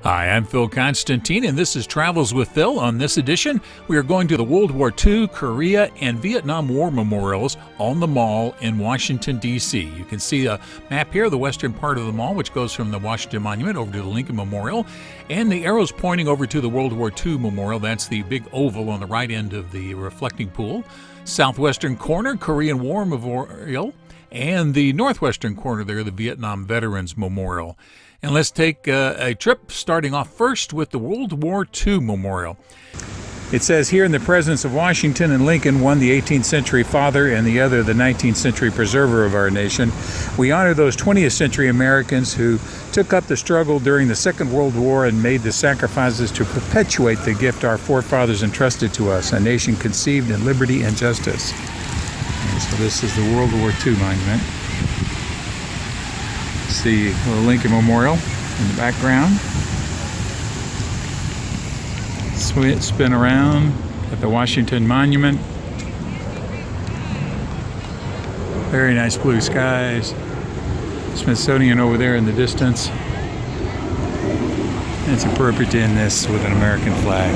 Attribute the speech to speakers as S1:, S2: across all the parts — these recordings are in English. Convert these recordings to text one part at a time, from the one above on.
S1: Hi, I'm Phil Constantine, and this is Travels with Phil. On this edition, we are going to the World War II, Korea, and Vietnam War memorials on the mall in Washington, D.C. You can see a map here, the western part of the mall, which goes from the Washington Monument over to the Lincoln Memorial, and the arrows pointing over to the World War II Memorial. That's the big oval on the right end of the reflecting pool. Southwestern corner, Korean War Memorial, and the northwestern corner there, the Vietnam Veterans Memorial. And let's take a trip, starting off first with the World War II Memorial. It says here, in the presence of Washington and Lincoln, one the 18th century father and the other the 19th century preserver of our nation, we honor those 20th century Americans who took up the struggle during the Second World War and made the sacrifices to perpetuate the gift our forefathers entrusted to us, a nation conceived in liberty and justice. And so this is the World War II monument. The Lincoln Memorial in the background. Spin around at the Washington Monument. Very nice blue skies. Smithsonian over there in the distance. And it's appropriate to end this with an American flag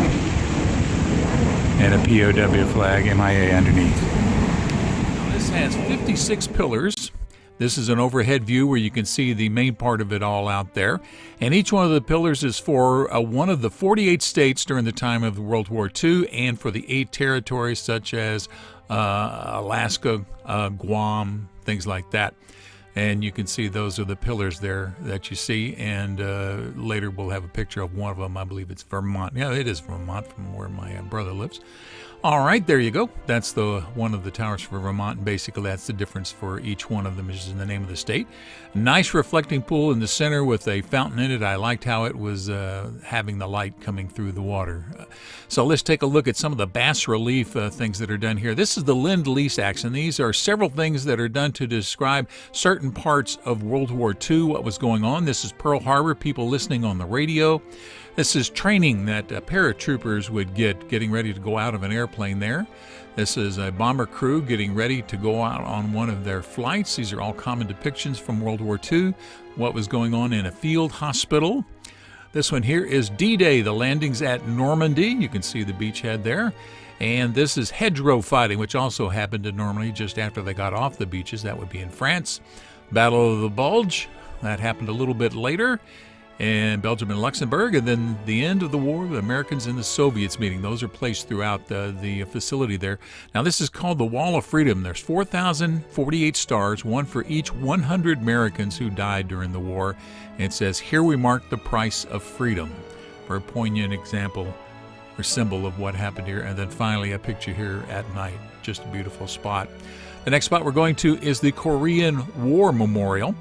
S1: and a POW flag, MIA, underneath. Now this has 56 pillars. This is an overhead view where you can see the main part of it all out there. And each one of the pillars is for one of the 48 states during the time of World War II, and for the 8 territories such as Alaska, Guam, things like that. And you can see those are the pillars there that you see. And later we'll have a picture of one of them. I believe it's Vermont. Yeah, it is Vermont, from where my brother lives. All right, there you go. That's the one of the towers for Vermont, and basically that's the difference for each one of them, is in the name of the state. Nice reflecting pool in the center with a fountain in it. I liked how it was having the light coming through the water. So let's take a look at some of the bas relief things that are done here. This is the Lend-Lease Acts, and these are several things that are done to describe certain parts of World War II, what was going on. This is Pearl Harbor, people listening on the radio. This is training that paratroopers would getting ready to go out of an airplane there. This is a bomber crew getting ready to go out on one of their flights. These are all common depictions from World War II, what was going on in a field hospital. This one here is D-Day, the landings at Normandy. You can see the beachhead there. And this is hedgerow fighting, which also happened in Normandy just after they got off the beaches. That would be in France. Battle of the Bulge, that happened a little bit later. And Belgium and Luxembourg, and then the end of the war, the Americans and the Soviets meeting. Those are placed throughout the facility there. Now this is called the Wall of Freedom. There's 4,048 stars, one for each 100 Americans who died during the war. And it says, "Here we mark the price of freedom," for a poignant example or symbol of what happened here. And then finally a picture here at night. Just a beautiful spot. The next spot we're going to is the Korean War Memorial.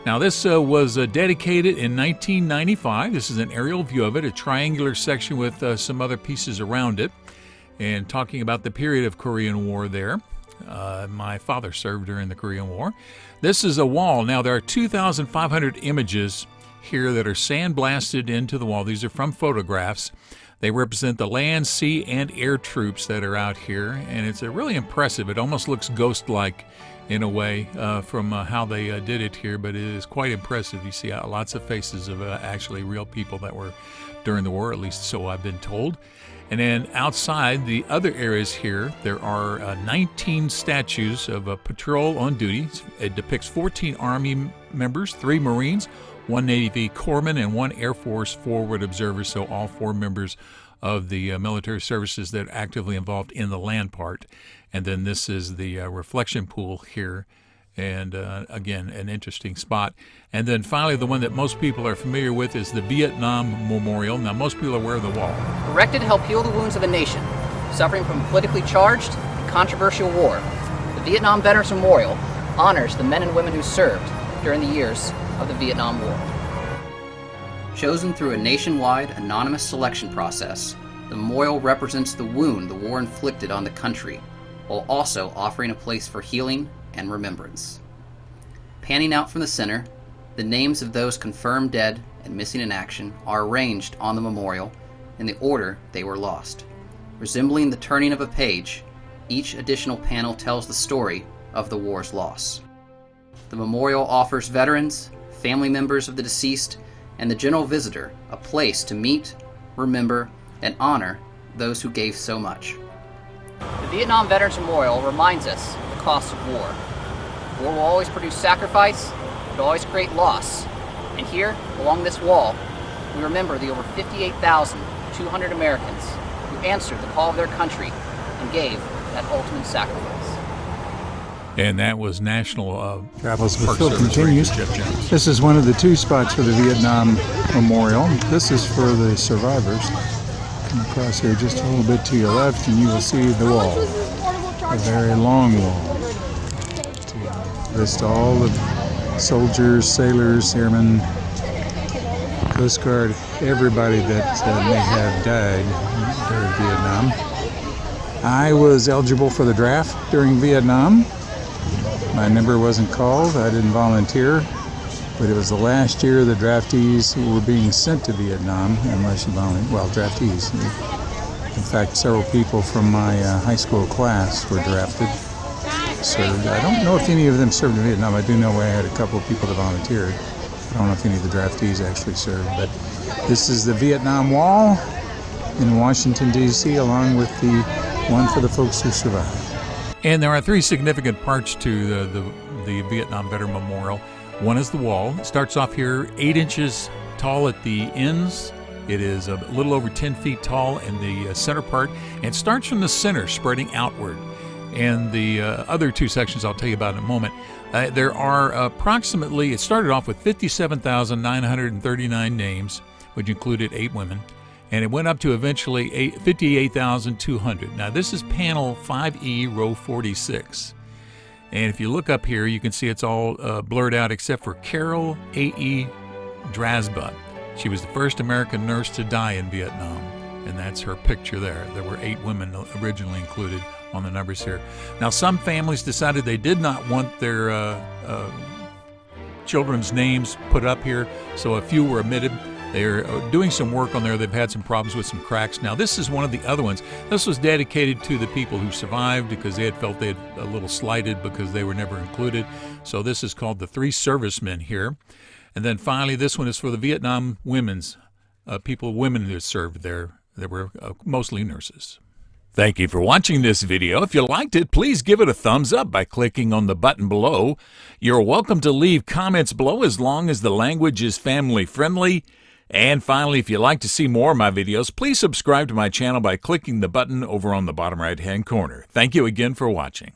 S1: Now this was dedicated in 1995. This is an aerial view of it, a triangular section with some other pieces around it, and talking about the period of Korean War there. My father served during the Korean War. This is a wall. Now there are 2,500 images here that are sandblasted into the wall. These are from photographs. They represent the land, sea, and air troops that are out here, and it's really impressive. It almost looks ghost-like in a way from how they did it here, but it is quite impressive. You see lots of faces of actually real people that were during the war, at least so I've been told. And then outside the other areas here, there are 19 statues of a patrol on duty. It depicts 14 Army members, 3 Marines, 1 Navy corpsman, and 1 Air Force forward observer, so all 4 members of the military services that are actively involved in the land part. And then this is the reflection pool here, and again, an interesting spot. And then finally, the one that most people are familiar with is the Vietnam Memorial. Now, most people are aware of the wall.
S2: Erected to help heal the wounds of a nation suffering from a politically charged and controversial war, the Vietnam Veterans Memorial honors the men and women who served during the years of the Vietnam War. Chosen through a nationwide anonymous selection process, the memorial represents the wound the war inflicted on the country, while also offering a place for healing and remembrance. Panning out from the center, the names of those confirmed dead and missing in action are arranged on the memorial in the order they were lost. Resembling the turning of a page, each additional panel tells the story of the war's loss. The memorial offers veterans, family members of the deceased, and the general visitor a place to meet, remember, and honor those who gave so much. The Vietnam Veterans Memorial reminds us of the cost of war. War will always produce sacrifice, it will always create loss. And here, along this wall, we remember the over 58,200 Americans who answered the call of their country and gave that ultimate sacrifice.
S1: And that was National
S3: Travels with
S1: Park
S3: Phil
S1: Service
S3: continues.
S1: Ranger Jeff Jones.
S3: This is one of the two spots for the Vietnam Memorial. This is for the survivors. Come across here just a little bit to your left and you will see the wall. A very long wall. To list all the soldiers, sailors, airmen, Coast Guard, everybody that may have died during Vietnam. I was eligible for the draft during Vietnam. My number wasn't called, I didn't volunteer, but it was the last year the draftees who were being sent to Vietnam, unless you volunteer, well, draftees. In fact, several people from my high school class were drafted, served. I don't know if any of them served in Vietnam. I do know I had a couple of people that volunteered. I don't know if any of the draftees actually served, but this is the Vietnam Wall in Washington, D.C., along with the one for the folks who survived.
S1: And there are three significant parts to the Vietnam Veteran Memorial. One is the wall. It starts off here 8 inches tall at the ends. It is a little over 10 feet tall in the center part, and starts from the center, spreading outward. And the other two sections I'll tell you about in a moment. There are approximately, it started off with 57,939 names, which included 8 women. And it went up to eventually 58,200. Now, this is panel 5E, row 46. And if you look up here, you can see it's all blurred out except for Carol A.E. Drasba. She was the first American nurse to die in Vietnam, and that's her picture there. There were 8 women originally included on the numbers here. Now, some families decided they did not want their children's names put up here, so a few were omitted. They're doing some work on there. They've had some problems with some cracks. Now, this is one of the other ones. This was dedicated to the people who survived because they had felt they had a little slighted because they were never included. So this is called the 3 servicemen here. And then finally, this one is for the Vietnam women who served there. They were mostly nurses. Thank you for watching this video. If you liked it, please give it a thumbs up by clicking on the button below. You're welcome to leave comments below as long as the language is family friendly. And finally, if you'd like to see more of my videos, please subscribe to my channel by clicking the button over on the bottom right-hand corner. Thank you again for watching.